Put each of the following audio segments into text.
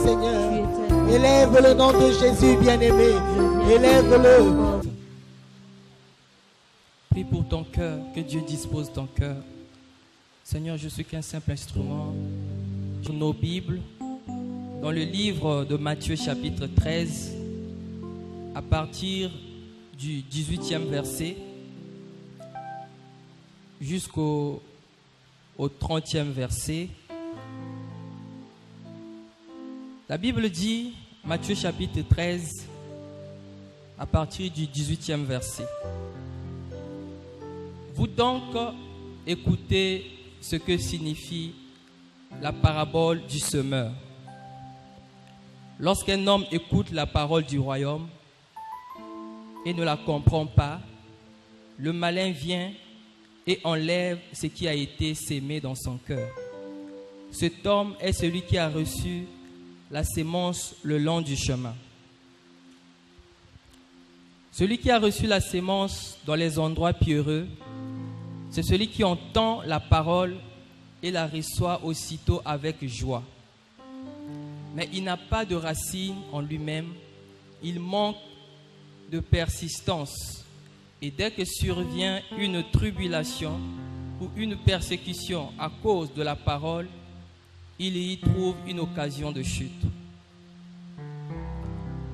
Seigneur. Élève le nom de Jésus, bien-aimé. Élève-le. Prie pour ton cœur, que Dieu dispose ton cœur. Seigneur, je suis qu'un simple instrument. Sur nos Bibles, dans le livre de Matthieu chapitre 13, à partir du 18e verset jusqu'au 30e verset, la Bible dit, Matthieu chapitre 13, à partir du 18e verset. Vous donc écoutez ce que signifie la parabole du semeur. Lorsqu'un homme écoute la parole du royaume et ne la comprend pas, le malin vient et enlève ce qui a été sémé dans son cœur. Cet homme est celui qui a reçu la sémence le long du chemin. Celui qui a reçu la sémence dans les endroits pierreux, c'est celui qui entend la parole et la reçoit aussitôt avec joie. Mais il n'a pas de racine en lui-même, il manque de persistance. Et dès que survient une tribulation ou une persécution à cause de la parole, il y trouve une occasion de chute.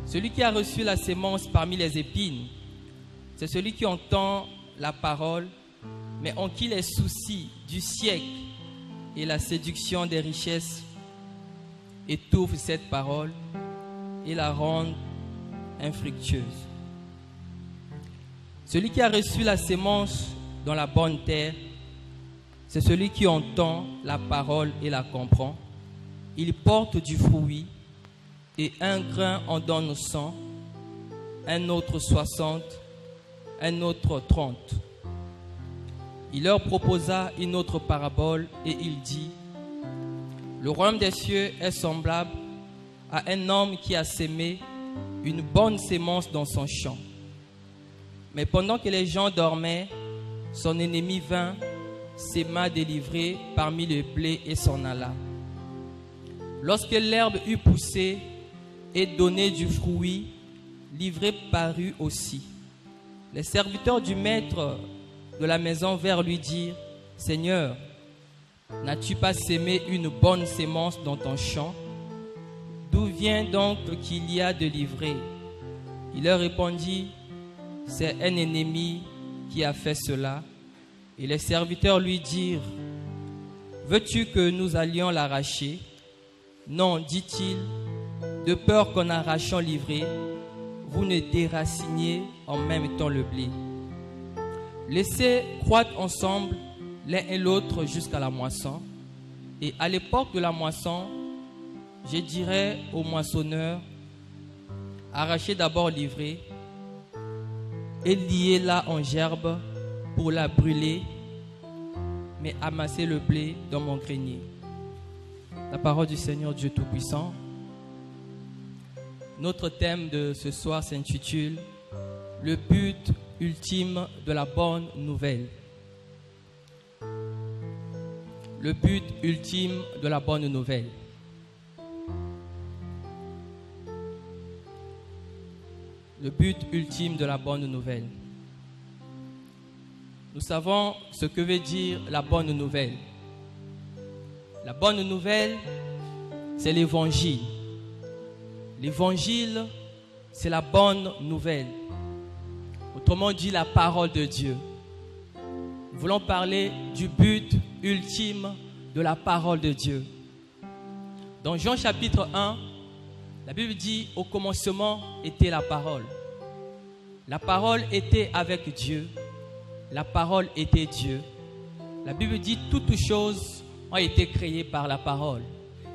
Celui qui a reçu la sémence parmi les épines, c'est celui qui entend la parole, mais en qui les soucis du siècle et la séduction des richesses étouffent cette parole et la rendent infructueuse. Celui qui a reçu la sémence dans la bonne terre, c'est celui qui entend la parole et la comprend. Il porte du fruit, et un grain en donne 100, un autre 60, un autre 30. Il leur proposa une autre parabole et il dit: le royaume des cieux est semblable à un homme qui a sémé une bonne sémence dans son champ. Mais pendant que les gens dormaient, son ennemi vint, s'aima délivré parmi le blé et s'en alla. Lorsque l'herbe eut poussé et donné du fruit, l'ivraie parut aussi. Les serviteurs du maître de la maison vinrent lui dire: Seigneur, n'as-tu pas sémé une bonne sémence dans ton champ? D'où vient donc qu'il y a de l'ivraie? Il leur répondit: c'est un ennemi qui a fait cela. Et les serviteurs lui dirent: veux-tu que nous allions l'arracher? Non, dit-il, de peur qu'en arrachant l'ivraie, vous ne déraciniez en même temps le blé. Laissez croître ensemble l'un et l'autre jusqu'à la moisson. Et à l'époque de la moisson, je dirai aux moissonneurs: arrachez d'abord l'ivraie et liez-la en gerbe pour la brûler, mais amassez le blé dans mon grenier. La parole du Seigneur Dieu Tout-Puissant. Notre thème de ce soir s'intitule « Le but ultime de la bonne nouvelle ». Le but ultime de la bonne nouvelle. Le but ultime de la bonne nouvelle. Nous savons ce que veut dire la bonne nouvelle. La bonne nouvelle, c'est l'évangile. L'évangile, c'est la bonne nouvelle. Autrement dit, la parole de Dieu. Nous voulons parler du but ultime de la parole de Dieu. Dans Jean chapitre 1, la Bible dit: au commencement était la parole. La parole était avec Dieu. La parole était Dieu. La Bible dit: toutes choses ont été créées par la parole.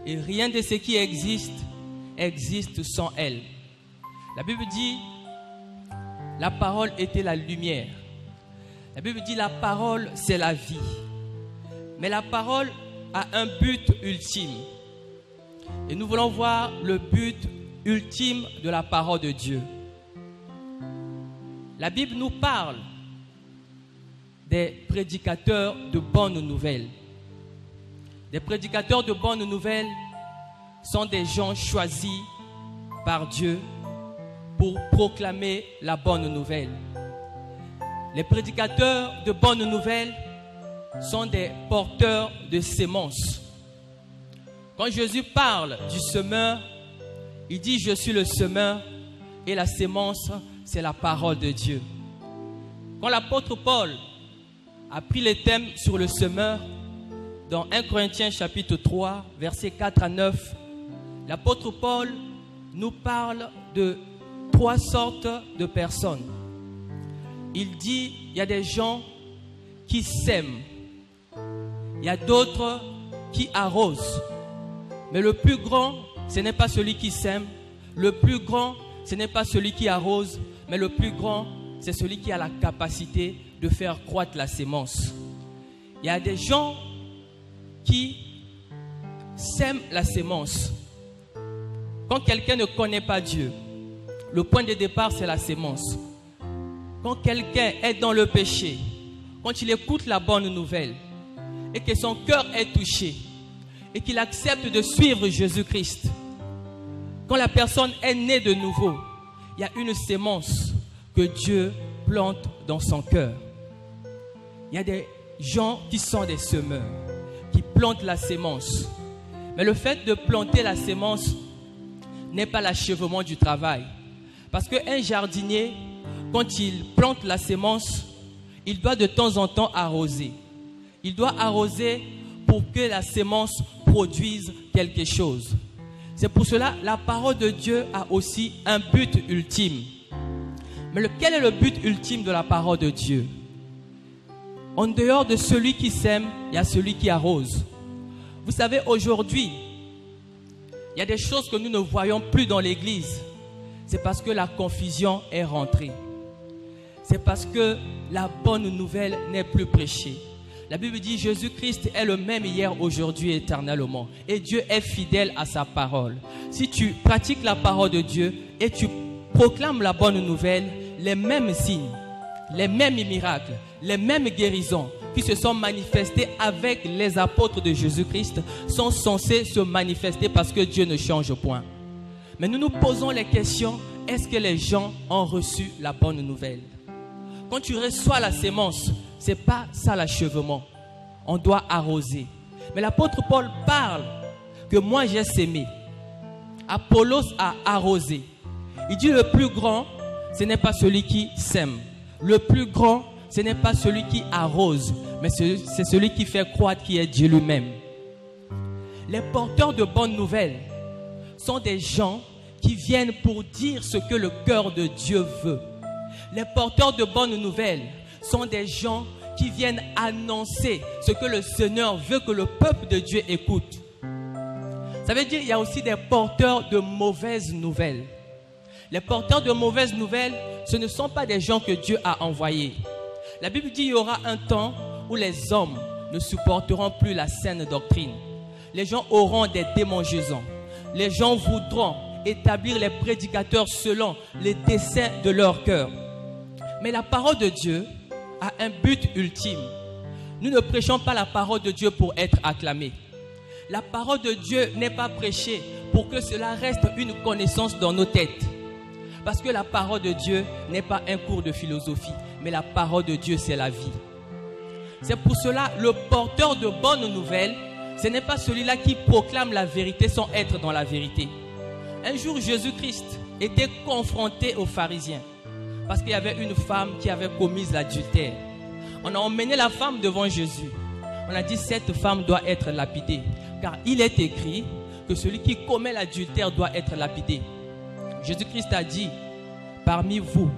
Et rien de ce qui existe sans elle. La Bible dit: la parole était la lumière. La Bible dit: la parole, c'est la vie. Mais la parole a un but ultime. Et nous voulons voir le but ultime de la parole de Dieu. La Bible nous parle des prédicateurs de bonnes nouvelles. Des prédicateurs de bonnes nouvelles, sont des gens choisis par Dieu pour proclamer la bonne nouvelle. Les prédicateurs de bonnes nouvelles sont des porteurs de semences. Quand Jésus parle du semeur, il dit « Je suis le semeur » et la sémence, c'est la parole de Dieu. Quand l'apôtre Paul a pris les thèmes sur le semeur, dans 1 Corinthiens chapitre 3, versets 4 à 9, l'apôtre Paul nous parle de 3 sortes de personnes. Il dit, il y a des gens qui sèment, il y a d'autres qui arrosent. Mais le plus grand, ce n'est pas celui qui sème. Le plus grand, ce n'est pas celui qui arrose. Mais le plus grand, c'est celui qui a la capacité de faire croître la sémence. Il y a des gens qui sèment la sémence. Quand quelqu'un ne connaît pas Dieu, le point de départ, c'est la sémence. Quand quelqu'un est dans le péché, quand il écoute la bonne nouvelle et que son cœur est touché et qu'il accepte de suivre Jésus-Christ, quand la personne est née de nouveau, il y a une sémence que Dieu plante dans son cœur. Il y a des gens qui sont des semeurs, qui plantent la sémence. Mais le fait de planter la sémence n'est pas l'achèvement du travail. Parce qu'un jardinier, quand il plante la sémence, il doit de temps en temps arroser. Il doit arroser pour que la sémence produise quelque chose. C'est pour cela que la parole de Dieu a aussi un but ultime. Mais quel est le but ultime de la parole de Dieu? En dehors de celui qui sème, il y a celui qui arrose. Vous savez, aujourd'hui, il y a des choses que nous ne voyons plus dans l'église. C'est parce que la confusion est rentrée. C'est parce que la bonne nouvelle n'est plus prêchée. La Bible dit Jésus-Christ est le même hier, aujourd'hui et éternellement. Et Dieu est fidèle à sa parole. Si tu pratiques la parole de Dieu et tu proclames la bonne nouvelle, les mêmes signes, les mêmes miracles, les mêmes guérisons qui se sont manifestés avec les apôtres de Jésus-Christ sont censés se manifester parce que Dieu ne change point. Mais nous nous posons les questions, est-ce que les gens ont reçu la bonne nouvelle? Quand tu reçois la sémence, ce n'est pas ça l'achèvement. On doit arroser. Mais l'apôtre Paul parle que moi j'ai sémé. Apollos a arrosé. Il dit le plus grand, ce n'est pas celui qui sème. Le plus grand, ce n'est pas celui qui arrose, mais c'est celui qui fait croître, qui est Dieu lui-même. Les porteurs de bonnes nouvelles sont des gens qui viennent pour dire ce que le cœur de Dieu veut. Les porteurs de bonnes nouvelles sont des gens qui viennent annoncer ce que le Seigneur veut que le peuple de Dieu écoute. Ça veut dire qu'il y a aussi des porteurs de mauvaises nouvelles. Les porteurs de mauvaises nouvelles, ce ne sont pas des gens que Dieu a envoyés. La Bible dit qu'il y aura un temps où les hommes ne supporteront plus la saine doctrine. Les gens auront des démangeaisons. Les gens voudront établir les prédicateurs selon les desseins de leur cœur. Mais la parole de Dieu a un but ultime. Nous ne prêchons pas la parole de Dieu pour être acclamés. La parole de Dieu n'est pas prêchée pour que cela reste une connaissance dans nos têtes. Parce que la parole de Dieu n'est pas un cours de philosophie, mais la parole de Dieu, c'est la vie. C'est pour cela, le porteur de bonnes nouvelles, ce n'est pas celui-là qui proclame la vérité sans être dans la vérité. Un jour, Jésus-Christ était confronté aux pharisiens parce qu'il y avait une femme qui avait commis l'adultère. On a emmené la femme devant Jésus. On a dit, cette femme doit être lapidée, car il est écrit que celui qui commet l'adultère doit être lapidé. Jésus-Christ a dit, parmi vous,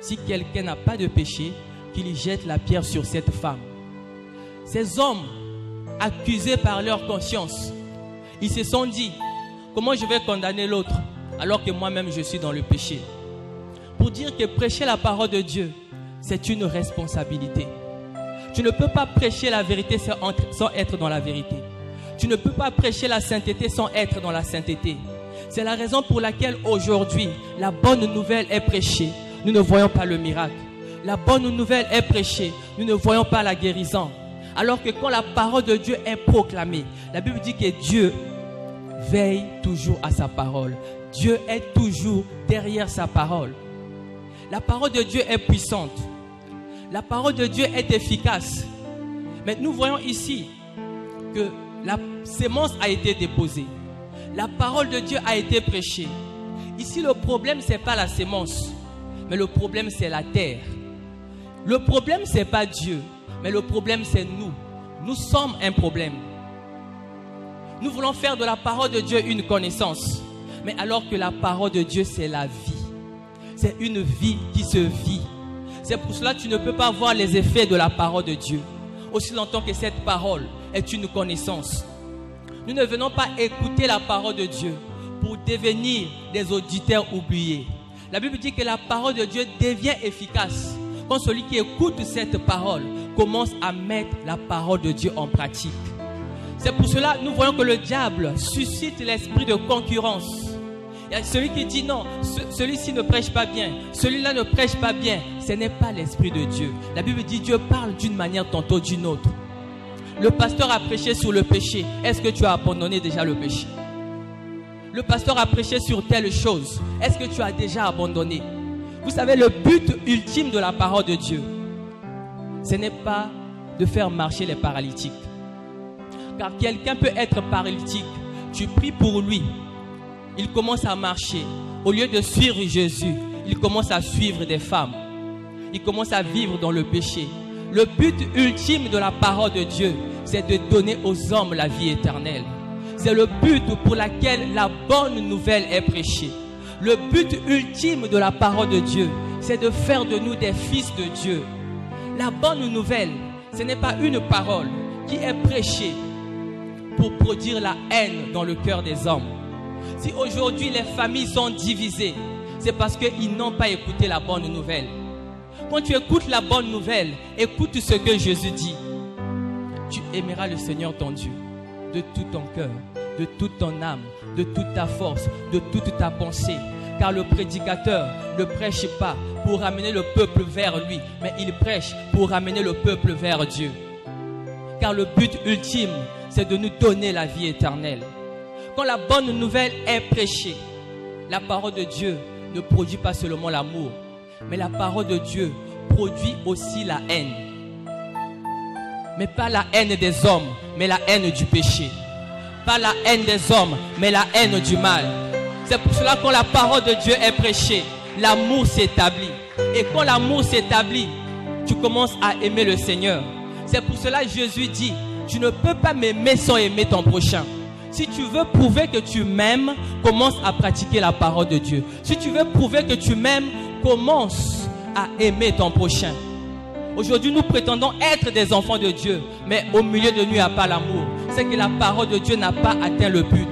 si quelqu'un n'a pas de péché, qu'il jette la pierre sur cette femme. Ces hommes, accusés par leur conscience, ils se sont dit, comment je vais condamner l'autre alors que moi-même je suis dans le péché? Pour dire que prêcher la parole de Dieu, c'est une responsabilité. Tu ne peux pas prêcher la vérité sans être dans la vérité. Tu ne peux pas prêcher la sainteté sans être dans la sainteté. C'est la raison pour laquelle aujourd'hui, la bonne nouvelle est prêchée. Nous ne voyons pas le miracle. La bonne nouvelle est prêchée. Nous ne voyons pas la guérison. Alors que quand la parole de Dieu est proclamée, la Bible dit que Dieu veille toujours à sa parole. Dieu est toujours derrière sa parole. La parole de Dieu est puissante. La parole de Dieu est efficace. Mais nous voyons ici que la sémence a été déposée. La parole de Dieu a été prêchée. Ici, le problème, ce n'est pas la sémence, mais le problème, c'est la terre. Le problème, ce n'est pas Dieu, mais le problème, c'est nous. Nous sommes un problème. Nous voulons faire de la parole de Dieu une connaissance. Mais alors que la parole de Dieu, c'est la vie. C'est une vie qui se vit. C'est pour cela que tu ne peux pas voir les effets de la parole de Dieu. Aussi longtemps que cette parole est une connaissance. Nous ne venons pas écouter la parole de Dieu pour devenir des auditeurs oubliés. La Bible dit que la parole de Dieu devient efficace quand celui qui écoute cette parole commence à mettre la parole de Dieu en pratique. C'est pour cela que nous voyons que le diable suscite l'esprit de concurrence. Il y a celui qui dit non, celui-ci ne prêche pas bien, celui-là ne prêche pas bien. Ce n'est pas l'esprit de Dieu. La Bible dit Dieu parle d'une manière tantôt d'une autre. Le pasteur a prêché sur le péché. Est-ce que tu as abandonné déjà le péché? Le pasteur a prêché sur telle chose. Est-ce que tu as déjà abandonné? Vous savez, le but ultime de la parole de Dieu, ce n'est pas de faire marcher les paralytiques. Car quelqu'un peut être paralytique. Tu pries pour lui. Il commence à marcher. Au lieu de suivre Jésus, il commence à suivre des femmes. Il commence à vivre dans le péché. Le but ultime de la parole de Dieu, c'est de donner aux hommes la vie éternelle. C'est le but pour lequel la bonne nouvelle est prêchée. Le but ultime de la parole de Dieu, c'est de faire de nous des fils de Dieu. La bonne nouvelle, ce n'est pas une parole qui est prêchée pour produire la haine dans le cœur des hommes. Si aujourd'hui les familles sont divisées, c'est parce qu'ils n'ont pas écouté la bonne nouvelle. Quand tu écoutes la bonne nouvelle, écoute ce que Jésus dit. Tu aimeras le Seigneur ton Dieu de tout ton cœur, de toute ton âme, de toute ta force, de toute ta pensée. Car le prédicateur ne prêche pas pour ramener le peuple vers lui, mais il prêche pour ramener le peuple vers Dieu. Car le but ultime, c'est de nous donner la vie éternelle. Quand la bonne nouvelle est prêchée, la parole de Dieu ne produit pas seulement l'amour, mais la parole de Dieu produit aussi la haine. Mais pas la haine des hommes, mais la haine du péché. Pas la haine des hommes, mais la haine du mal. C'est pour cela que quand la parole de Dieu est prêchée, l'amour s'établit. Et quand l'amour s'établit, tu commences à aimer le Seigneur. C'est pour cela que Jésus dit, tu ne peux pas m'aimer sans aimer ton prochain. Si tu veux prouver que tu m'aimes, commence à pratiquer la parole de Dieu. Si tu veux prouver que tu m'aimes, commence à aimer ton prochain. Aujourd'hui, nous prétendons être des enfants de Dieu, mais au milieu de nous, il n'y a pas l'amour. C'est que la parole de Dieu n'a pas atteint le but.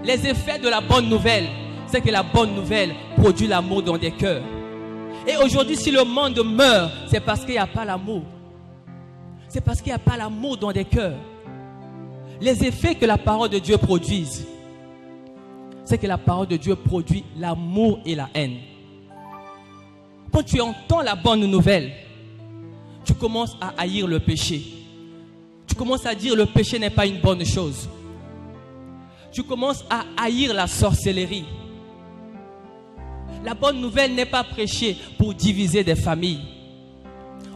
Les effets de la bonne nouvelle, c'est que la bonne nouvelle produit l'amour dans des cœurs. Et aujourd'hui, si le monde meurt, c'est parce qu'il n'y a pas l'amour. C'est parce qu'il n'y a pas l'amour dans des cœurs. Les effets que la parole de Dieu produise, c'est que la parole de Dieu produit l'amour et la haine. Quand tu entends la bonne nouvelle, tu commences à haïr le péché. Tu commences à dire le péché n'est pas une bonne chose. Tu commences à haïr la sorcellerie. La bonne nouvelle n'est pas prêchée pour diviser des familles.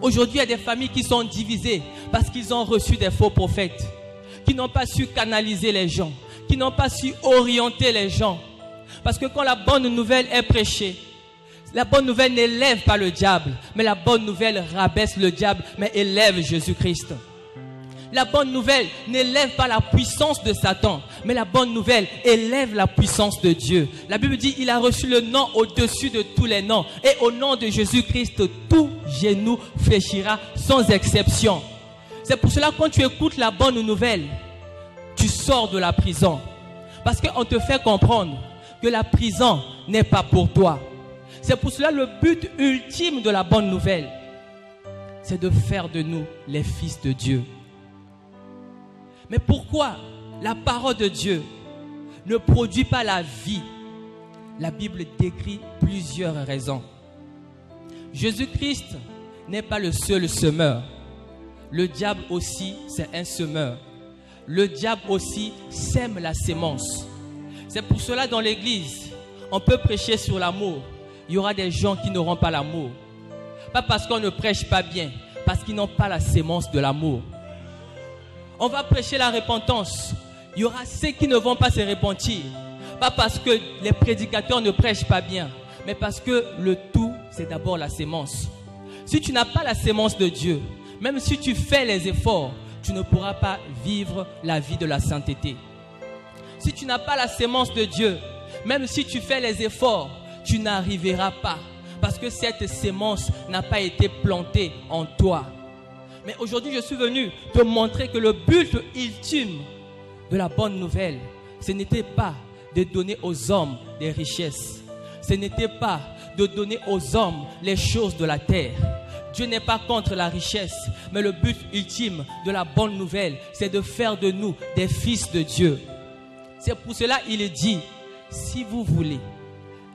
Aujourd'hui, il y a des familles qui sont divisées parce qu'ils ont reçu des faux prophètes, qui n'ont pas su canaliser les gens, qui n'ont pas su orienter les gens. Parce que quand la bonne nouvelle est prêchée, la bonne nouvelle n'élève pas le diable, mais la bonne nouvelle rabaisse le diable, mais élève Jésus-Christ. La bonne nouvelle n'élève pas la puissance de Satan, mais la bonne nouvelle élève la puissance de Dieu. La Bible dit il a reçu le nom au-dessus de tous les noms. Et au nom de Jésus-Christ, tout genou fléchira sans exception. C'est pour cela que quand tu écoutes la bonne nouvelle, tu sors de la prison. Parce qu'on te fait comprendre que la prison n'est pas pour toi. C'est pour cela le but ultime de la bonne nouvelle, c'est de faire de nous les fils de Dieu. Mais pourquoi la parole de Dieu ne produit pas la vie? La Bible décrit plusieurs raisons. Jésus-Christ n'est pas le seul semeur. Le diable aussi, c'est un semeur. le diable aussi sème la sémence. C'est pour cela dans l'église, on peut prêcher sur l'amour. Il y aura des gens qui n'auront pas l'amour. Pas parce qu'on ne prêche pas bien, parce qu'ils n'ont pas la sémence de l'amour. On va prêcher la repentance. Il y aura ceux qui ne vont pas se repentir. Pas parce que les prédicateurs ne prêchent pas bien, mais parce que le tout, c'est d'abord la sémence. Si tu n'as pas la sémence de Dieu, même si tu fais les efforts, tu ne pourras pas vivre la vie de la sainteté. Si tu n'as pas la sémence de Dieu, même si tu fais les efforts, tu n'arriveras pas. Parce que cette sémence n'a pas été plantée en toi. Mais aujourd'hui, je suis venu te montrer que le but ultime de la bonne nouvelle, ce n'était pas de donner aux hommes des richesses. Ce n'était pas de donner aux hommes les choses de la terre. Dieu n'est pas contre la richesse, mais le but ultime de la bonne nouvelle, c'est de faire de nous des fils de Dieu. C'est pour cela qu'il dit, si vous voulez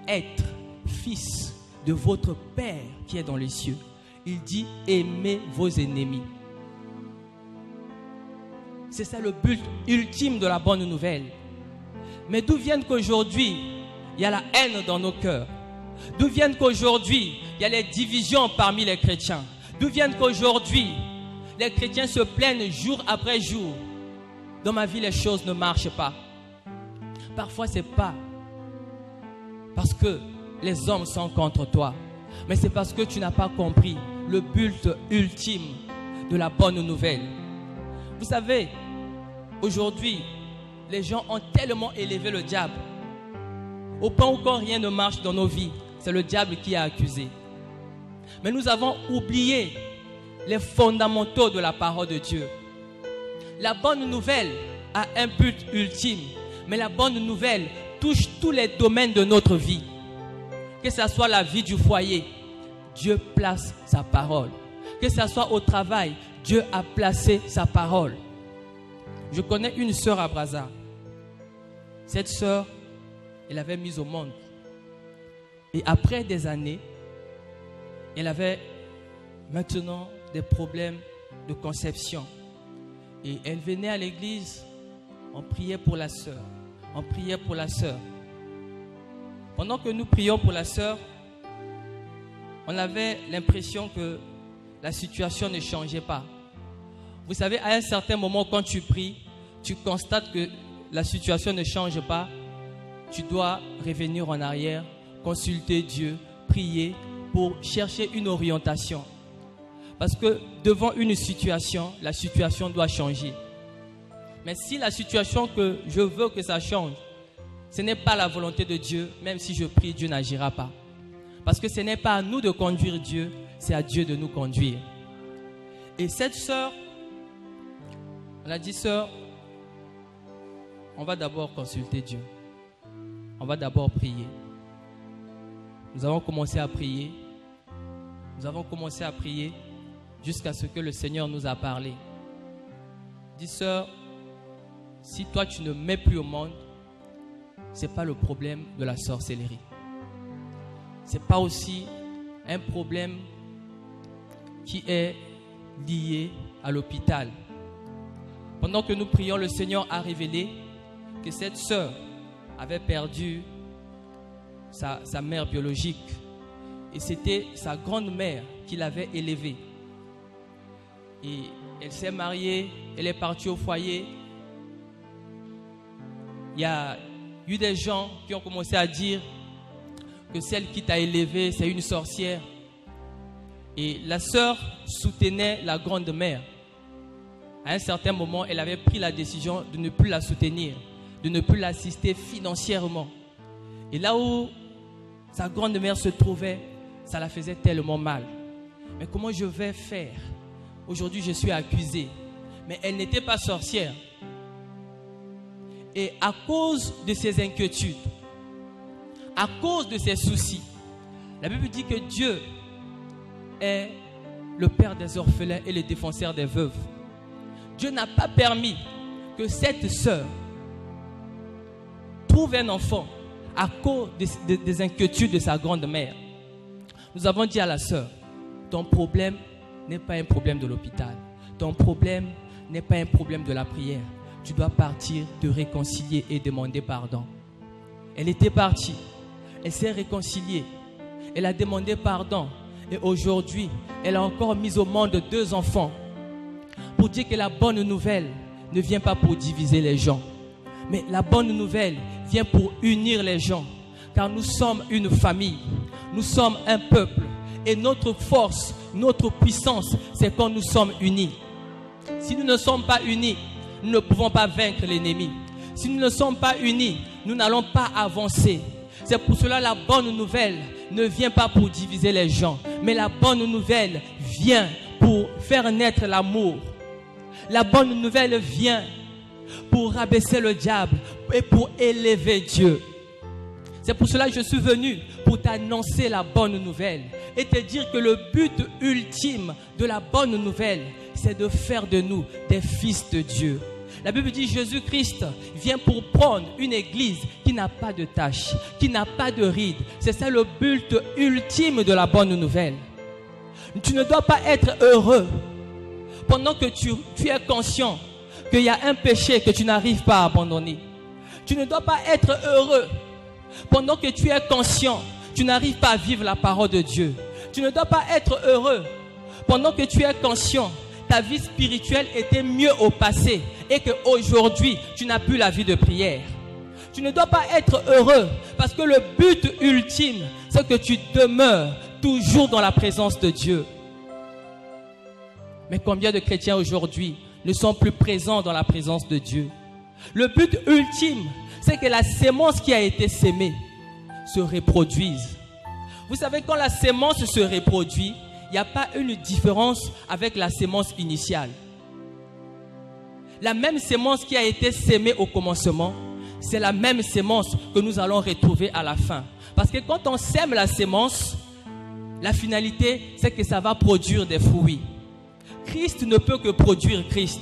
être fils de votre Père qui est dans les cieux, il dit, aimez vos ennemis. C'est ça le but ultime de la bonne nouvelle. Mais d'où viennent qu'aujourd'hui, il y a la haine dans nos cœurs? D'où viennent qu'aujourd'hui, il y a les divisions parmi les chrétiens? D'où viennent qu'aujourd'hui, les chrétiens se plaignent jour après jour? Dans ma vie, les choses ne marchent pas. Parfois, ce n'est pas parce que les hommes sont contre toi, mais c'est parce que tu n'as pas compris le but ultime de la bonne nouvelle. Vous savez, aujourd'hui, les gens ont tellement élevé le diable, au point où quand rien ne marche dans nos vies, c'est le diable qui est accusé. Mais nous avons oublié les fondamentaux de la parole de Dieu. La bonne nouvelle a un but ultime, mais la bonne nouvelle touche tous les domaines de notre vie. Que ce soit la vie du foyer, Dieu place sa parole. Que ce soit au travail, Dieu a placé sa parole. Je connais une sœur à Brazza. Cette sœur, elle avait mis au monde. Et après des années, elle avait maintenant des problèmes de conception. Et elle venait à l'église, on priait pour la sœur. On priait pour la sœur. Pendant que nous prions pour la sœur, on avait l'impression que la situation ne changeait pas. Vous savez, à un certain moment, quand tu pries, tu constates que la situation ne change pas. Tu dois revenir en arrière, consulter Dieu, prier pour chercher une orientation. Parce que devant une situation, la situation doit changer. Mais si la situation que je veux que ça change, ce n'est pas la volonté de Dieu, même si je prie, Dieu n'agira pas. Parce que ce n'est pas à nous de conduire Dieu, c'est à Dieu de nous conduire. Et cette sœur, elle a dit, sœur, on va d'abord consulter Dieu. On va d'abord prier. Nous avons commencé à prier. Nous avons commencé à prier jusqu'à ce que le Seigneur nous a parlé. Dis, sœur, si toi tu ne mets plus au monde, ce n'est pas le problème de la sorcellerie. Ce n'est pas aussi un problème qui est lié à l'hôpital. Pendant que nous prions, le Seigneur a révélé que cette sœur avait perdu sa mère biologique. Et c'était sa grande-mère qui l'avait élevée. Et elle s'est mariée, elle est partie au foyer. Il y a eu des gens qui ont commencé à dire que celle qui t'a élevée, c'est une sorcière. Et la sœur soutenait la grande-mère. À un certain moment, elle avait pris la décision de ne plus la soutenir, de ne plus l'assister financièrement. Et là où sa grande-mère se trouvait, ça la faisait tellement mal. Mais comment je vais faire? Aujourd'hui, je suis accusée. Mais elle n'était pas sorcière. Et à cause de ses inquiétudes, à cause de ses soucis, la Bible dit que Dieu est le père des orphelins et le défenseur des veuves. Dieu n'a pas permis que cette sœur trouve un enfant à cause des inquiétudes de sa grande-mère. Nous avons dit à la sœur, ton problème n'est pas un problème de l'hôpital. Ton problème n'est pas un problème de la prière. tu dois partir, te réconcilier et demander pardon. Elle était partie, elle s'est réconciliée, elle a demandé pardon et aujourd'hui, elle a encore mis au monde 2 enfants pour dire que la bonne nouvelle ne vient pas pour diviser les gens, mais la bonne nouvelle vient pour unir les gens, car nous sommes une famille, nous sommes un peuple et notre force, notre puissance, c'est quand nous sommes unis. Si nous ne sommes pas unis, nous ne pouvons pas vaincre l'ennemi. Si nous ne sommes pas unis, nous n'allons pas avancer. C'est pour cela la bonne nouvelle ne vient pas pour diviser les gens, mais la bonne nouvelle vient pour faire naître l'amour. La bonne nouvelle vient pour rabaisser le diable et pour élever Dieu. C'est pour cela que je suis venu pour t'annoncer la bonne nouvelle et te dire que le but ultime de la bonne nouvelle, c'est de faire de nous des fils de Dieu. La Bible dit Jésus-Christ vient pour prendre une église qui n'a pas de tache, qui n'a pas de rides. C'est ça le but ultime de la bonne nouvelle. Tu ne dois pas être heureux pendant que tu es conscient qu'il y a un péché que tu n'arrives pas à abandonner. Tu ne dois pas être heureux pendant que tu es conscient, tu n'arrives pas à vivre la parole de Dieu. Tu ne dois pas être heureux pendant que tu es conscient, ta vie spirituelle était mieux au passé et qu'aujourd'hui, tu n'as plus la vie de prière. Tu ne dois pas être heureux parce que le but ultime, c'est que tu demeures toujours dans la présence de Dieu. Mais combien de chrétiens aujourd'hui ne sont plus présents dans la présence de Dieu? Le but ultime, c'est que la sémence qui a été sémée se reproduise. Vous savez, quand la sémence se reproduit, il n'y a pas une différence avec la sémence initiale. La même sémence qui a été sémée au commencement, c'est la même sémence que nous allons retrouver à la fin. Parce que quand on sème la sémence, la finalité, c'est que ça va produire des fruits. Christ ne peut que produire Christ.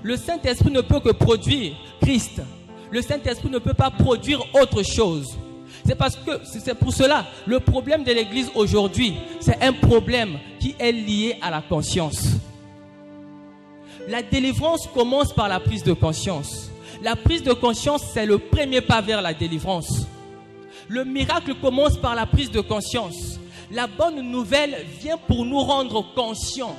Le Saint-Esprit ne peut que produire Christ. Le Saint-Esprit ne peut pas produire autre chose. C'est pour cela, le problème de l'Église aujourd'hui, c'est un problème qui est lié à la conscience. La délivrance commence par la prise de conscience. La prise de conscience, c'est le premier pas vers la délivrance. Le miracle commence par la prise de conscience. La bonne nouvelle vient pour nous rendre conscients.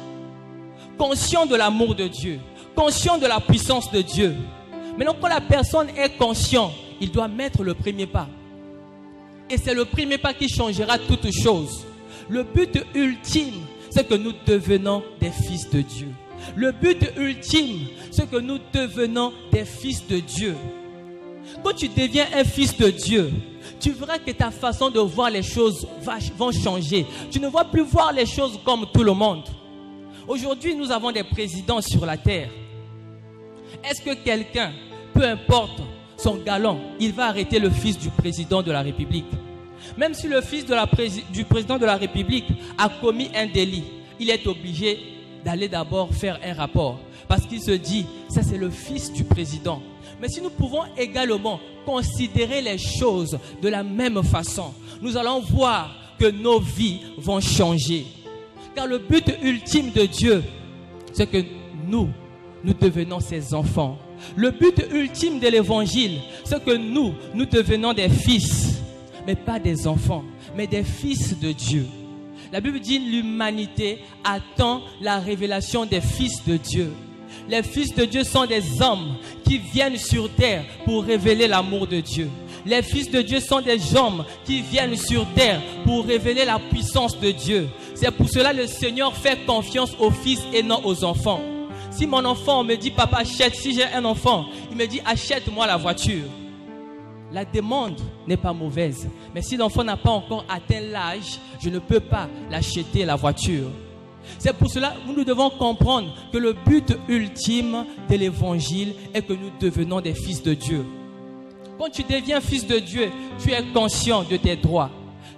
Conscients de l'amour de Dieu. Conscients de la puissance de Dieu. Maintenant, quand la personne est consciente, il doit mettre le premier pas. Et c'est le premier pas qui changera toutes choses. Le but ultime, c'est que nous devenons des fils de Dieu. Le but ultime, c'est que nous devenons des fils de Dieu. Quand tu deviens un fils de Dieu, tu verras que ta façon de voir les choses va changer. Tu ne vas plus voir les choses comme tout le monde. Aujourd'hui, nous avons des présidents sur la terre. Est-ce que quelqu'un, peu importe son galon, il va arrêter le fils du président de la République? Même si le fils du président de la République a commis un délit, il est obligé d'aller d'abord faire un rapport. Parce qu'il se dit, ça c'est le fils du président. Mais si nous pouvons également considérer les choses de la même façon, nous allons voir que nos vies vont changer. Car le but ultime de Dieu, c'est que nous devenons ses enfants. Le but ultime de l'évangile, c'est que nous devenons des fils, mais pas des enfants, mais des fils de Dieu. La Bible dit l'humanité attend la révélation des fils de Dieu. Les fils de Dieu sont des hommes qui viennent sur terre pour révéler l'amour de Dieu. Les fils de Dieu sont des hommes qui viennent sur terre pour révéler la puissance de Dieu. C'est pour cela que le Seigneur fait confiance aux fils et non aux enfants. Si mon enfant me dit, papa, achète, si j'ai un enfant, il me dit, achète-moi la voiture. La demande n'est pas mauvaise. Mais si l'enfant n'a pas encore atteint l'âge, je ne peux pas l'acheter la voiture. C'est pour cela que nous devons comprendre que le but ultime de l'évangile est que nous devenons des fils de Dieu. Quand tu deviens fils de Dieu, tu es conscient de tes droits.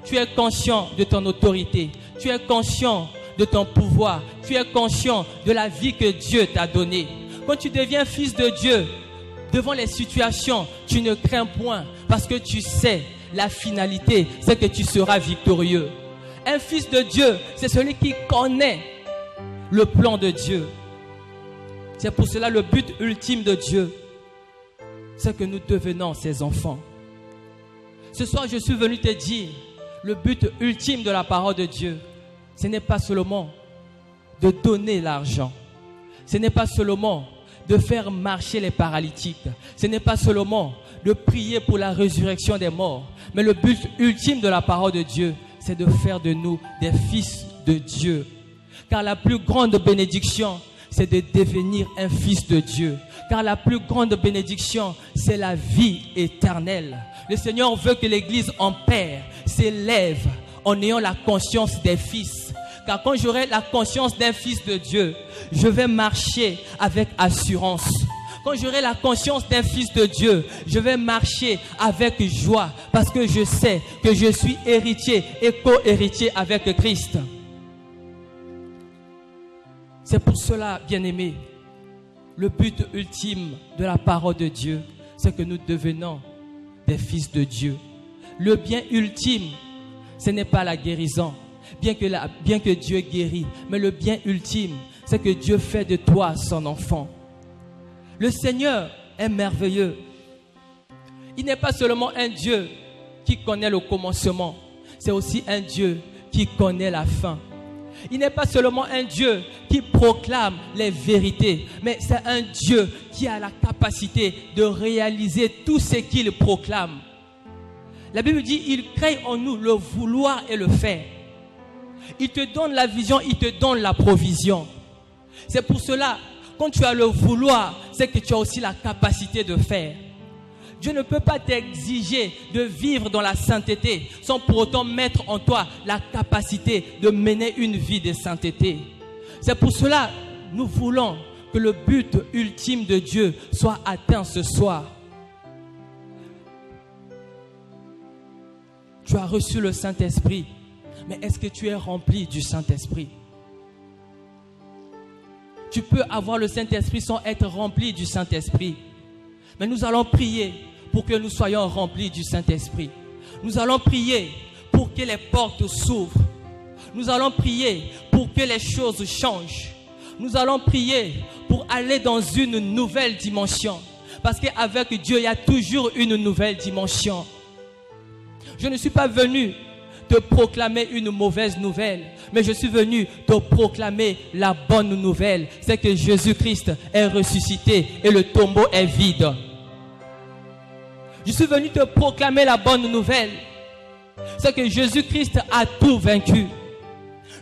Tu es conscient de ton autorité. Tu es conscient de ton pouvoir. Tu es conscient de la vie que Dieu t'a donnée. Quand tu deviens fils de Dieu, devant les situations, tu ne crains point parce que tu sais la finalité, c'est que tu seras victorieux. Un fils de Dieu, c'est celui qui connaît le plan de Dieu. C'est pour cela le but ultime de Dieu, c'est que nous devenons ses enfants. Ce soir, je suis venu te dire, le but ultime de la parole de Dieu, ce n'est pas seulement de donner l'argent. Ce n'est pas seulement de faire marcher les paralytiques. Ce n'est pas seulement de prier pour la résurrection des morts. Mais le but ultime de la parole de Dieu, c'est de faire de nous des fils de Dieu. Car la plus grande bénédiction, c'est de devenir un fils de Dieu. Car la plus grande bénédiction, c'est la vie éternelle. Le Seigneur veut que l'Église en paix s'élève en ayant la conscience des fils. Car quand j'aurai la conscience d'un fils de Dieu, je vais marcher avec assurance. Quand j'aurai la conscience d'un fils de Dieu, je vais marcher avec joie. Parce que je sais que je suis héritier et co-héritier avec Christ. C'est pour cela, bien-aimés, le but ultime de la parole de Dieu, c'est que nous devenons des fils de Dieu. Le bien ultime, ce n'est pas la guérison, bien que Dieu guérit, mais le bien ultime, c'est que Dieu fait de toi son enfant. Le Seigneur est merveilleux. Il n'est pas seulement un Dieu qui connaît le commencement, c'est aussi un Dieu qui connaît la fin. Il n'est pas seulement un Dieu qui proclame les vérités, mais c'est un Dieu qui a la capacité de réaliser tout ce qu'il proclame. La Bible dit, il crée en nous le vouloir et le faire. Il te donne la vision, il te donne la provision. C'est pour cela, quand tu as le vouloir, c'est que tu as aussi la capacité de faire. Dieu ne peut pas t'exiger de vivre dans la sainteté sans pour autant mettre en toi la capacité de mener une vie de sainteté. C'est pour cela que nous voulons que le but ultime de Dieu soit atteint ce soir. Tu as reçu le Saint-Esprit, mais est-ce que tu es rempli du Saint-Esprit? Tu peux avoir le Saint-Esprit sans être rempli du Saint-Esprit. Mais nous allons prier pour que nous soyons remplis du Saint-Esprit. Nous allons prier pour que les portes s'ouvrent. Nous allons prier pour que les choses changent. Nous allons prier pour aller dans une nouvelle dimension. Parce qu'avec Dieu, il y a toujours une nouvelle dimension. Je ne suis pas venu te proclamer une mauvaise nouvelle, mais je suis venu te proclamer la bonne nouvelle. C'est que Jésus-Christ est ressuscité et le tombeau est vide. Je suis venu te proclamer la bonne nouvelle. C'est que Jésus-Christ a tout vaincu.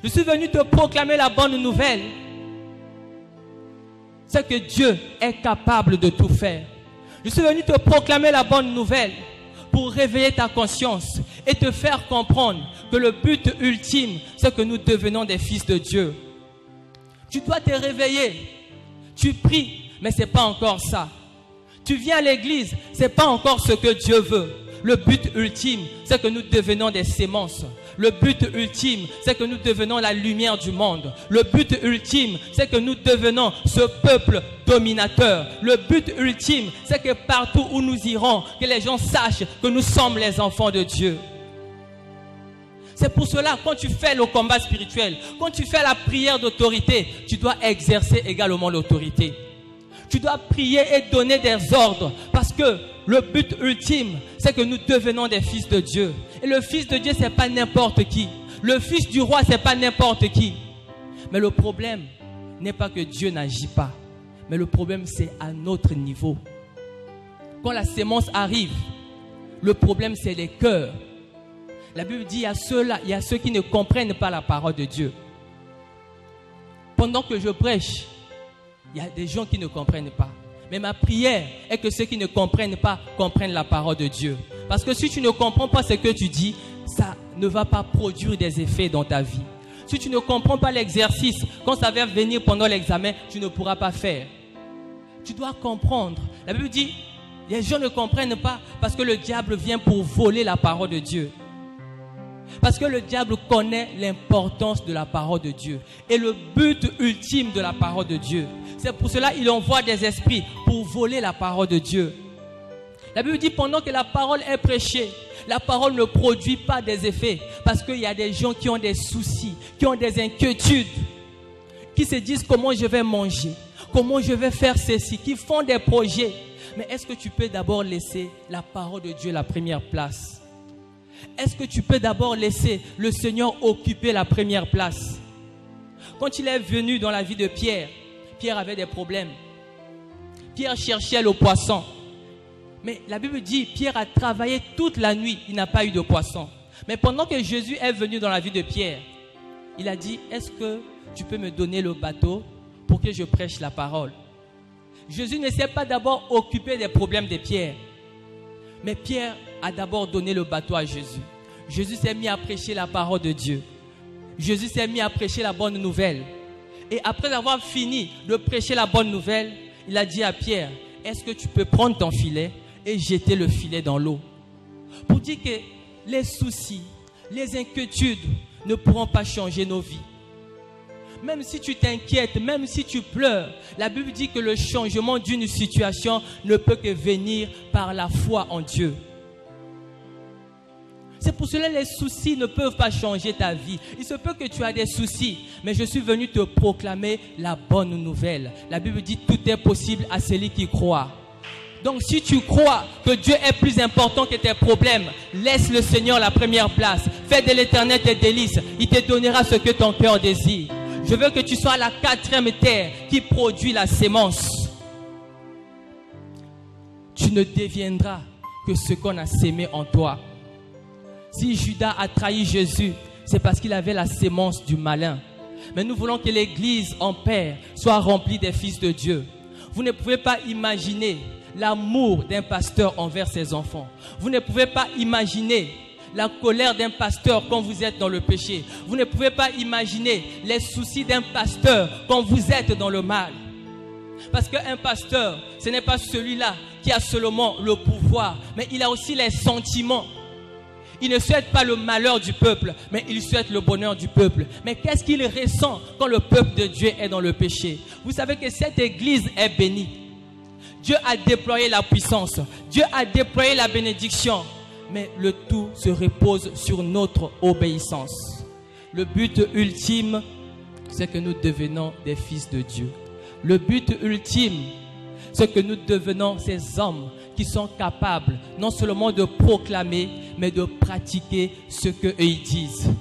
Je suis venu te proclamer la bonne nouvelle. C'est que Dieu est capable de tout faire. Je suis venu te proclamer la bonne nouvelle pour réveiller ta conscience et te faire comprendre que le but ultime, c'est que nous devenons des fils de Dieu. Tu dois te réveiller. Tu pries, mais ce n'est pas encore ça. Tu viens à l'église, ce n'est pas encore ce que Dieu veut. Le but ultime, c'est que nous devenons des semences. Le but ultime, c'est que nous devenons la lumière du monde. Le but ultime, c'est que nous devenons ce peuple dominateur. Le but ultime, c'est que partout où nous irons, que les gens sachent que nous sommes les enfants de Dieu. C'est pour cela, quand tu fais le combat spirituel, quand tu fais la prière d'autorité, tu dois exercer également l'autorité. Tu dois prier et donner des ordres parce que le but ultime, c'est que nous devenons des fils de Dieu. Et le fils de Dieu, ce n'est pas n'importe qui. Le fils du roi, ce n'est pas n'importe qui. Mais le problème n'est pas que Dieu n'agit pas. Mais le problème, c'est à notre niveau. Quand la sémence arrive, le problème, c'est les cœurs. La Bible dit, il y a ceux qui ne comprennent pas la parole de Dieu. Pendant que je prêche, il y a des gens qui ne comprennent pas. Mais ma prière est que ceux qui ne comprennent pas comprennent la parole de Dieu. Parce que si tu ne comprends pas ce que tu dis, ça ne va pas produire des effets dans ta vie. Si tu ne comprends pas l'exercice, quand ça va venir pendant l'examen, tu ne pourras pas faire. Tu dois comprendre. La Bible dit, les gens ne comprennent pas parce que le diable vient pour voler la parole de Dieu. Parce que le diable connaît l'importance de la parole de Dieu et le but ultime de la parole de Dieu. C'est pour cela qu'il envoie des esprits pour voler la parole de Dieu. La Bible dit pendant que la parole est prêchée, la parole ne produit pas des effets parce qu'il y a des gens qui ont des soucis, qui ont des inquiétudes, qui se disent comment je vais manger, comment je vais faire ceci, qui font des projets. Mais est-ce que tu peux d'abord laisser la parole de Dieu la première place? Est-ce que tu peux d'abord laisser le Seigneur occuper la première place? Quand il est venu dans la vie de Pierre, Pierre avait des problèmes. Pierre cherchait le poisson. Mais la Bible dit, Pierre a travaillé toute la nuit, il n'a pas eu de poisson. Mais pendant que Jésus est venu dans la vie de Pierre, il a dit, est-ce que tu peux me donner le bateau pour que je prêche la parole? Jésus ne s'est pas d'abord occupé des problèmes de Pierre. Mais Pierre a d'abord donné le bateau à Jésus. Jésus s'est mis à prêcher la parole de Dieu. Jésus s'est mis à prêcher la bonne nouvelle. Et après avoir fini de prêcher la bonne nouvelle, il a dit à Pierre, est-ce que tu peux prendre ton filet et jeter le filet dans l'eau? Pour dire que les soucis, les inquiétudes ne pourront pas changer nos vies. Même si tu t'inquiètes, même si tu pleures, la Bible dit que le changement d'une situation ne peut que venir par la foi en Dieu. C'est pour cela que les soucis ne peuvent pas changer ta vie. Il se peut que tu as des soucis, mais je suis venu te proclamer la bonne nouvelle. La Bible dit tout est possible à celui qui croit. Donc si tu crois que Dieu est plus important que tes problèmes, laisse le Seigneur la première place. Fais de l'Éternel tes délices. Il te donnera ce que ton cœur désire. Je veux que tu sois la 4e terre qui produit la sémence. Tu ne deviendras que ce qu'on a sémé en toi. Si Judas a trahi Jésus, c'est parce qu'il avait la sémence du malin. Mais nous voulons que l'Église en paix soit remplie des fils de Dieu. Vous ne pouvez pas imaginer l'amour d'un pasteur envers ses enfants. Vous ne pouvez pas imaginer la colère d'un pasteur quand vous êtes dans le péché. Vous ne pouvez pas imaginer les soucis d'un pasteur quand vous êtes dans le mal. Parce qu'un pasteur, ce n'est pas celui-là qui a seulement le pouvoir, mais il a aussi les sentiments. Il ne souhaite pas le malheur du peuple, mais il souhaite le bonheur du peuple. Mais qu'est-ce qu'il ressent quand le peuple de Dieu est dans le péché? Vous savez que cette église est bénie. Dieu a déployé la puissance. Dieu a déployé la bénédiction. Mais le tout se repose sur notre obéissance. Le but ultime, c'est que nous devenons des fils de Dieu. Le but ultime, c'est que nous devenons ces hommes qui sont capables non seulement de proclamer, mais de pratiquer ce qu'eux ils disent.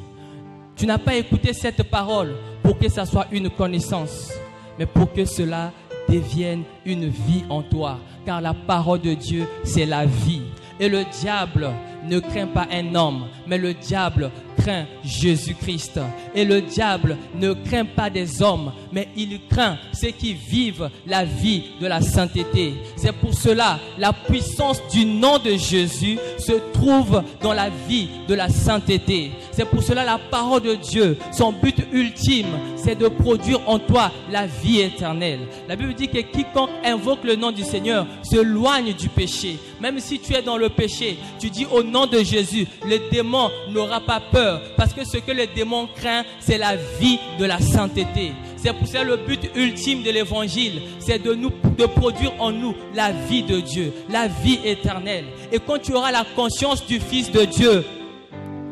Tu n'as pas écouté cette parole pour que ça soit une connaissance, mais pour que cela devienne une vie en toi. Car la parole de Dieu, c'est la vie. Et le diable ne craint pas un homme, mais le diable craint Jésus-Christ. Et le diable ne craint pas des hommes, mais il craint ceux qui vivent la vie de la sainteté. C'est pour cela la puissance du nom de Jésus se trouve dans la vie de la sainteté. C'est pour cela la parole de Dieu, son but ultime, c'est de produire en toi la vie éternelle. La Bible dit que quiconque invoque le nom du Seigneur s'éloigne du péché. Même si tu es dans le péché, tu dis au nom de Jésus, le démon n'aura pas peur. Parce que ce que le démon craint, c'est la vie de la sainteté. C'est pour ça le but ultime de l'évangile, c'est de produire en nous la vie de Dieu, la vie éternelle. Et quand tu auras la conscience du Fils de Dieu,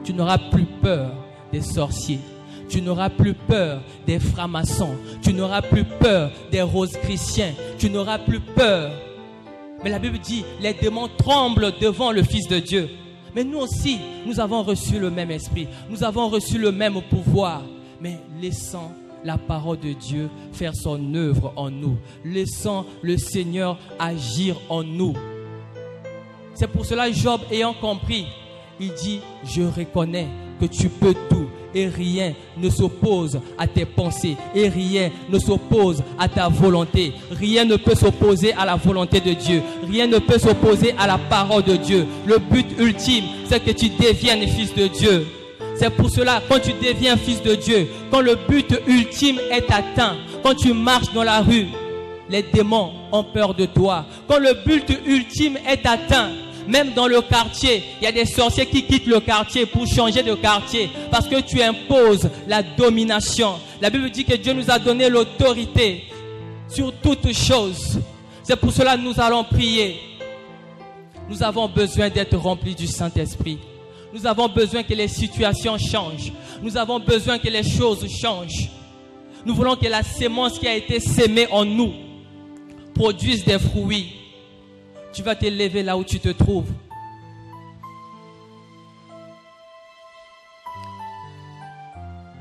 tu n'auras plus peur des sorciers. Tu n'auras plus peur des francs-maçons. Tu n'auras plus peur des rose-chrétiens. Tu n'auras plus peur. Mais la Bible dit, les démons tremblent devant le Fils de Dieu. Mais nous aussi, nous avons reçu le même esprit. Nous avons reçu le même pouvoir. Mais laissons la parole de Dieu faire son œuvre en nous. Laissons le Seigneur agir en nous. C'est pour cela, Job ayant compris, il dit, je reconnais que tu peux tout et rien ne s'oppose à tes pensées et rien ne s'oppose à ta volonté. Rien ne peut s'opposer à la volonté de Dieu. Rien ne peut s'opposer à la parole de Dieu. Le but ultime, c'est que tu deviennes fils de Dieu. C'est pour cela, quand tu deviens fils de Dieu, quand le but ultime est atteint, quand tu marches dans la rue, les démons ont peur de toi. Quand le but ultime est atteint, même dans le quartier, il y a des sorciers qui quittent le quartier pour changer de quartier parce que tu imposes la domination. La Bible dit que Dieu nous a donné l'autorité sur toutes choses. C'est pour cela que nous allons prier. Nous avons besoin d'être remplis du Saint-Esprit. Nous avons besoin que les situations changent. Nous avons besoin que les choses changent. Nous voulons que la sémence qui a été sémée en nous produise des fruits. tu vas t'élever là où tu te trouves.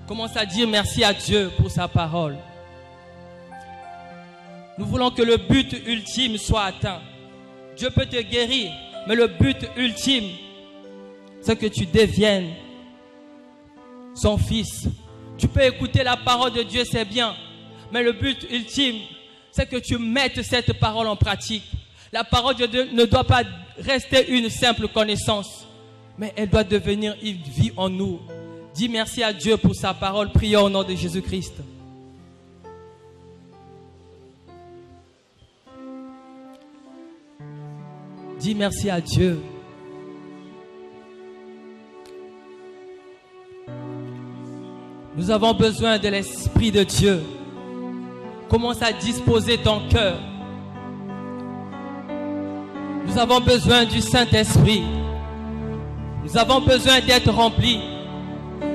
Commence à dire merci à Dieu pour sa parole. Nous voulons que le but ultime soit atteint. Dieu peut te guérir, mais le but ultime, c'est que tu deviennes son fils. Tu peux écouter la parole de Dieu, c'est bien, mais le but ultime, c'est que tu mettes cette parole en pratique. La parole de Dieu ne doit pas rester une simple connaissance, mais elle doit devenir une vie en nous. Dis merci à Dieu pour sa parole. Prions au nom de Jésus-Christ. Dis merci à Dieu. Nous avons besoin de l'Esprit de Dieu. Commence à disposer ton cœur. Nous avons besoin du Saint-Esprit. Nous avons besoin d'être remplis.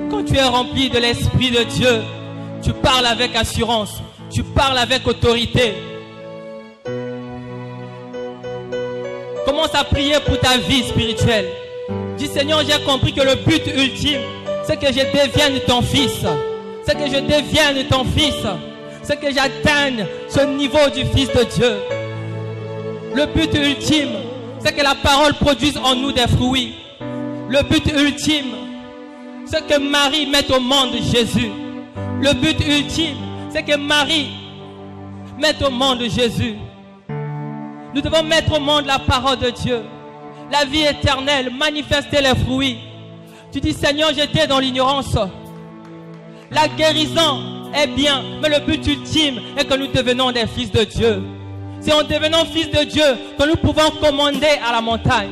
Quand tu es rempli de l'Esprit de Dieu, tu parles avec assurance. Tu parles avec autorité. Commence à prier pour ta vie spirituelle. Dis Seigneur, j'ai compris que le but ultime, c'est que je devienne ton fils. C'est que je devienne ton fils. C'est que j'atteigne ce niveau du Fils de Dieu. Le but ultime, c'est que la parole produise en nous des fruits. Le but ultime, c'est que Marie mette au monde Jésus. Le but ultime, c'est que Marie mette au monde Jésus. Nous devons mettre au monde la parole de Dieu. La vie éternelle, manifester les fruits. Tu dis Seigneur, j'étais dans l'ignorance. La guérison est bien, mais le but ultime est que nous devenons des fils de Dieu. C'est en devenant fils de Dieu que nous pouvons commander à la montagne.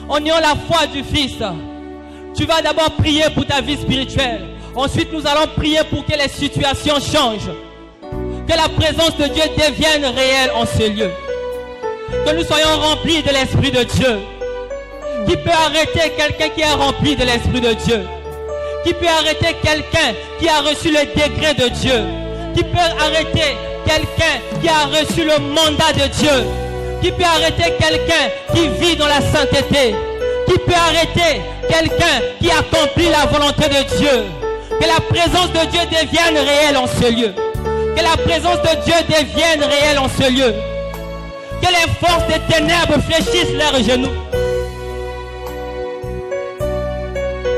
En ayant la foi du Fils, tu vas d'abord prier pour ta vie spirituelle. Ensuite, nous allons prier pour que les situations changent. Que la présence de Dieu devienne réelle en ce lieu. Que nous soyons remplis de l'Esprit de Dieu. Qui peut arrêter quelqu'un qui est rempli de l'Esprit de Dieu? Qui peut arrêter quelqu'un qui a reçu le décret de Dieu? Qui peut arrêter quelqu'un qui a reçu le mandat de Dieu? Qui peut arrêter quelqu'un qui vit dans la sainteté? Qui peut arrêter quelqu'un qui accomplit la volonté de Dieu? Que la présence de Dieu devienne réelle en ce lieu. Que la présence de Dieu devienne réelle en ce lieu. Que les forces des ténèbres fléchissent leurs genoux.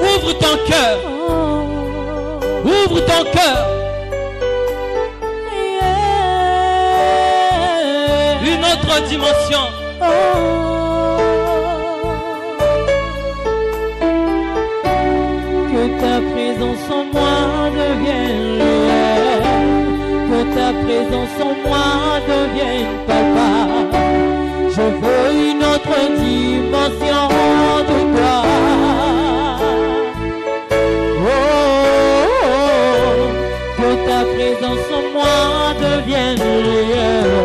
Ouvre ton cœur. Ouvre ton cœur. Une autre dimension. Que ta présence en moi devienne réelle. Que ta présence en moi devienne palpable. Je veux une autre dimension de toi. Que ta présence en moi devienne réelle.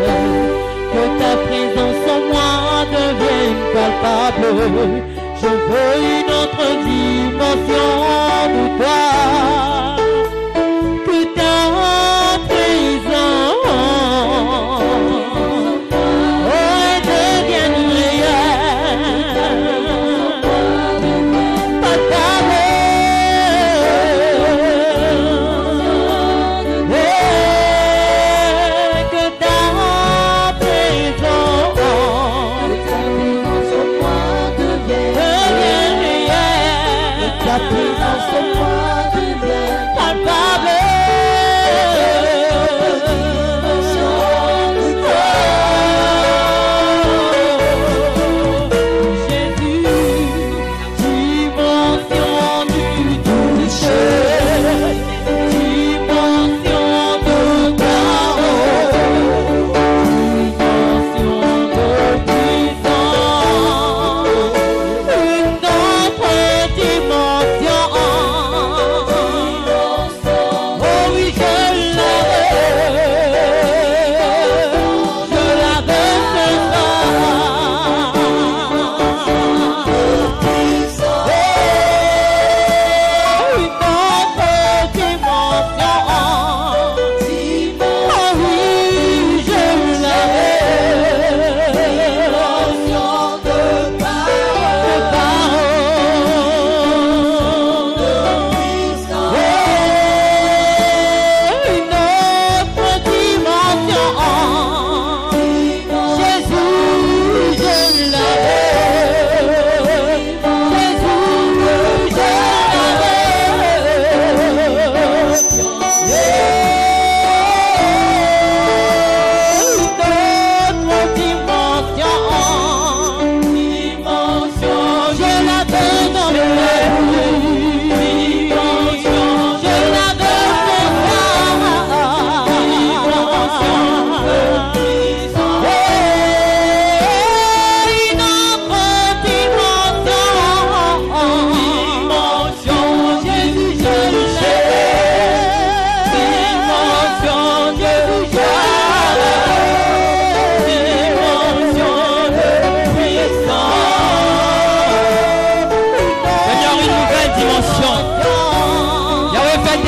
Que ta présence en moi devienne palpable. Je veux une autre dimension de toi. Que ta présence devienne réelle. Palpable. Que ta présence en moi devienne réelle.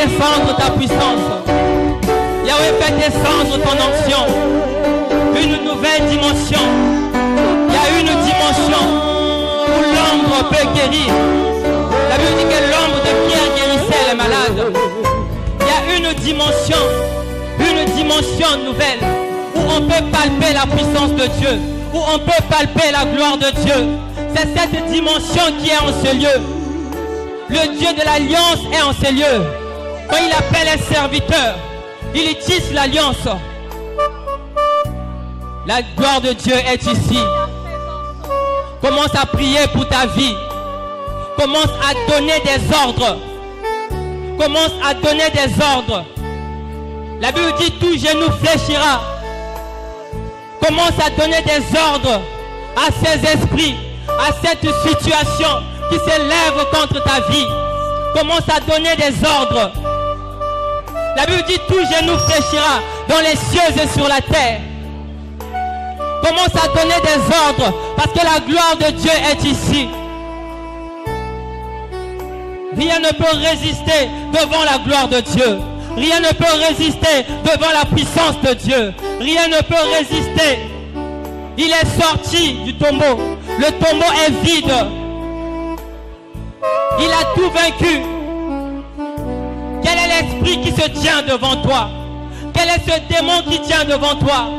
descendre ta puissance. Yahweh, fais descendre ton onction. Une nouvelle dimension. Il y a une dimension où l'ombre peut guérir. La Bible dit que l'ombre de Pierre guérissait les malades. Il y a une dimension nouvelle où on peut palper la puissance de Dieu, où on peut palper la gloire de Dieu. C'est cette dimension qui est en ce lieu. Le Dieu de l'alliance est en ces lieux. Quand il appelle les serviteurs, il tisse l'alliance. La gloire de Dieu est ici. Commence à prier pour ta vie. Commence à donner des ordres. Commence à donner des ordres. La Bible dit tout genou fléchira. Commence à donner des ordres à ces esprits, à cette situation qui s'élève contre ta vie. Commence à donner des ordres. La Bible dit tout genou fléchira dans les cieux et sur la terre. Commence à donner des ordres parce que la gloire de Dieu est ici. Rien ne peut résister devant la gloire de Dieu. Rien ne peut résister devant la puissance de Dieu. Rien ne peut résister. Il est sorti du tombeau. Le tombeau est vide. Il a tout vaincu. Quel est l'esprit qui se tient devant toi? Quel est ce démon qui tient devant toi?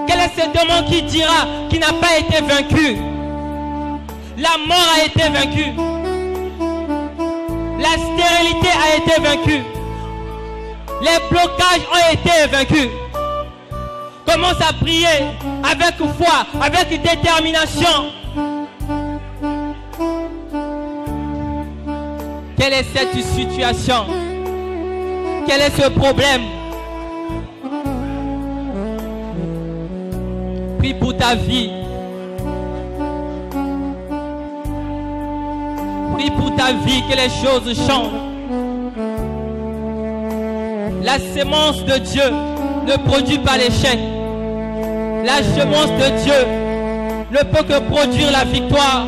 Quel est ce démon qui dira qu'il n'a pas été vaincu? La mort a été vaincue. La stérilité a été vaincue. Les blocages ont été vaincus. Commence à prier avec foi, avec détermination. Quelle est cette situation? Quel est ce problème? Prie pour ta vie. Prie pour ta vie, que les choses changent. La sémence de Dieu ne produit pas l'échec. La semence de Dieu ne peut que produire la victoire.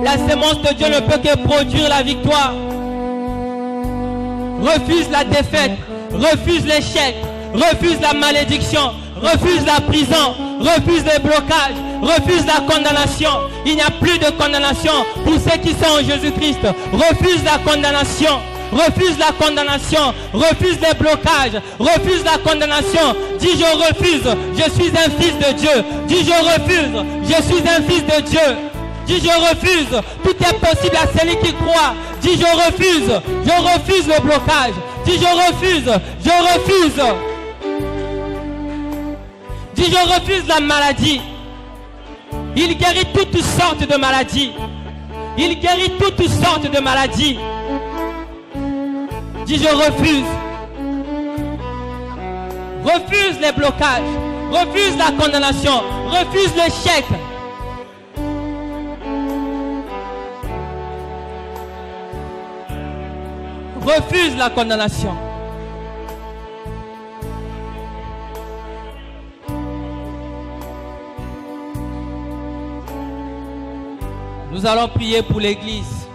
La sémence de Dieu ne peut que produire la victoire. Refuse la défaite, refuse l'échec, refuse la malédiction, refuse la prison, refuse les blocages, refuse la condamnation. Il n'y a plus de condamnation pour ceux qui sont en Jésus-Christ. Refuse la condamnation. Refuse la condamnation, refuse les blocages, refuse la condamnation. Dis je refuse, je suis un fils de Dieu. Dis je refuse, je suis un fils de Dieu. Dis je refuse, tout est possible à celui qui croit. Dis je refuse le blocage. Dis je refuse. Dis je refuse la maladie. Il guérit toutes sortes de maladies. Il guérit toutes sortes de maladies. Dis je refuse. Refuse les blocages. Refuse la condamnation. Refuse l'échec. Refuse la condamnation. Nous allons prier pour l'Église.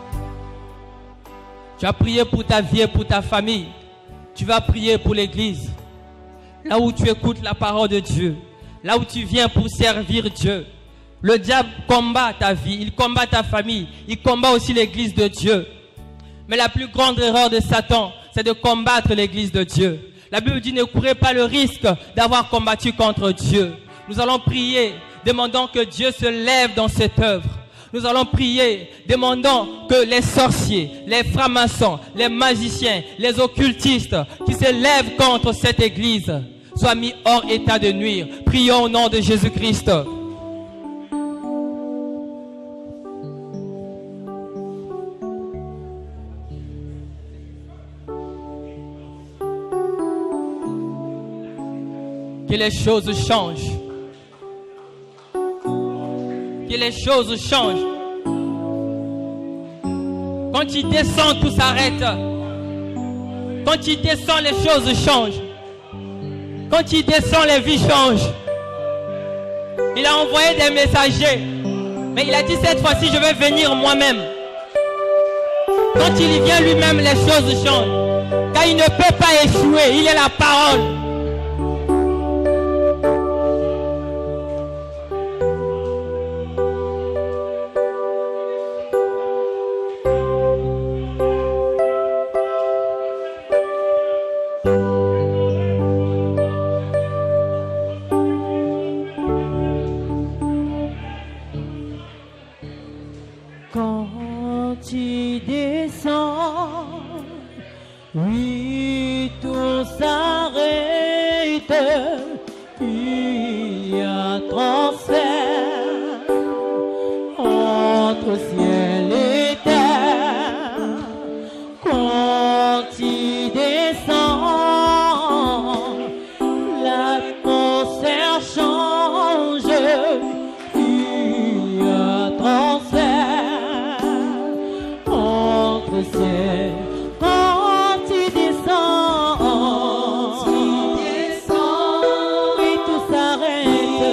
Tu as prié pour ta vie et pour ta famille. Tu vas prier pour l'Église. Là où tu écoutes la parole de Dieu. Là où tu viens pour servir Dieu. Le diable combat ta vie. Il combat ta famille. Il combat aussi l'Église de Dieu. Mais la plus grande erreur de Satan, c'est de combattre l'Église de Dieu. La Bible dit ne courez pas le risque d'avoir combattu contre Dieu. Nous allons prier, demandant que Dieu se lève dans cette œuvre. Nous allons prier, demandant que les sorciers, les francs-maçons, les magiciens, les occultistes qui se lèvent contre cette église soient mis hors état de nuire. Prions au nom de Jésus-Christ. Que les choses changent. Que les choses changent. Quand il descend, tout s'arrête. Quand il descend, les choses changent. Quand il descend, les vies changent. Il a envoyé des messagers. Mais il a dit cette fois-ci, je vais venir moi-même. Quand il vient lui-même, les choses changent. Car il ne peut pas échouer, il est la parole. Quand tu descends, oui, tout s'arrête, il y a transfert entre ciel et terre. Quand tu descends, l'atmosphère change, il y a transfert entre ciel. Quand tu descends, oui, tout s'arrête, il y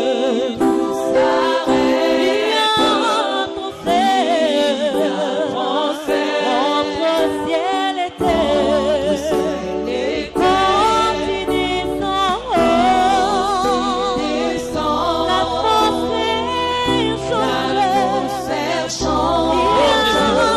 a transfert entre ciel et terre. Quand tu descends, l'atmosphère change, il y a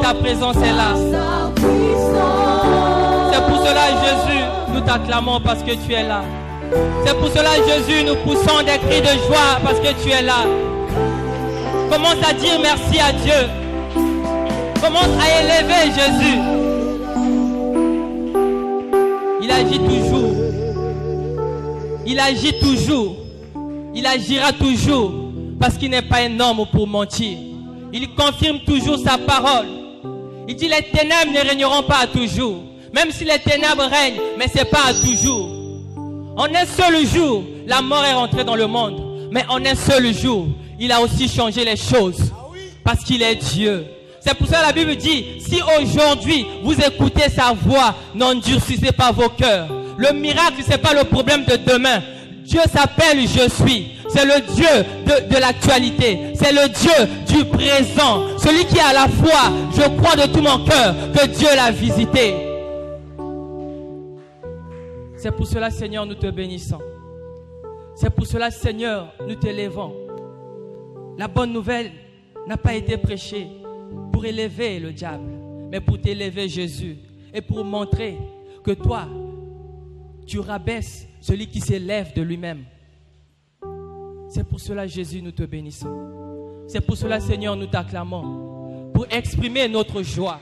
ta présence est là. C'est pour cela, Jésus, nous t'acclamons parce que tu es là. C'est pour cela, Jésus, nous poussons des cris de joie parce que tu es là. Commence à dire merci à Dieu. Commence à élever Jésus. Il agit toujours. Il agit toujours. Il agira toujours parce qu'il n'est pas un homme pour mentir. Il confirme toujours sa parole. Il dit les ténèbres ne régneront pas à toujours. Même si les ténèbres règnent, mais ce n'est pas à toujours. En un seul jour, la mort est rentrée dans le monde. Mais en un seul jour, il a aussi changé les choses. Parce qu'il est Dieu. C'est pour ça que la Bible dit, si aujourd'hui vous écoutez sa voix, n'endurcissez pas vos cœurs. Le miracle, ce n'est pas le problème de demain. Dieu s'appelle Je suis. C'est le Dieu de l'actualité. C'est le Dieu du présent. Celui qui à la fois, je crois de tout mon cœur que Dieu l'a visité. C'est pour cela, Seigneur, nous te bénissons. C'est pour cela, Seigneur, nous t'élèvons. La bonne nouvelle n'a pas été prêchée pour élever le diable, mais pour t'élever Jésus et pour montrer que toi, tu rabaisses celui qui s'élève de lui-même. C'est pour cela, Jésus, nous te bénissons. C'est pour cela, Seigneur, nous t'acclamons pour exprimer notre joie.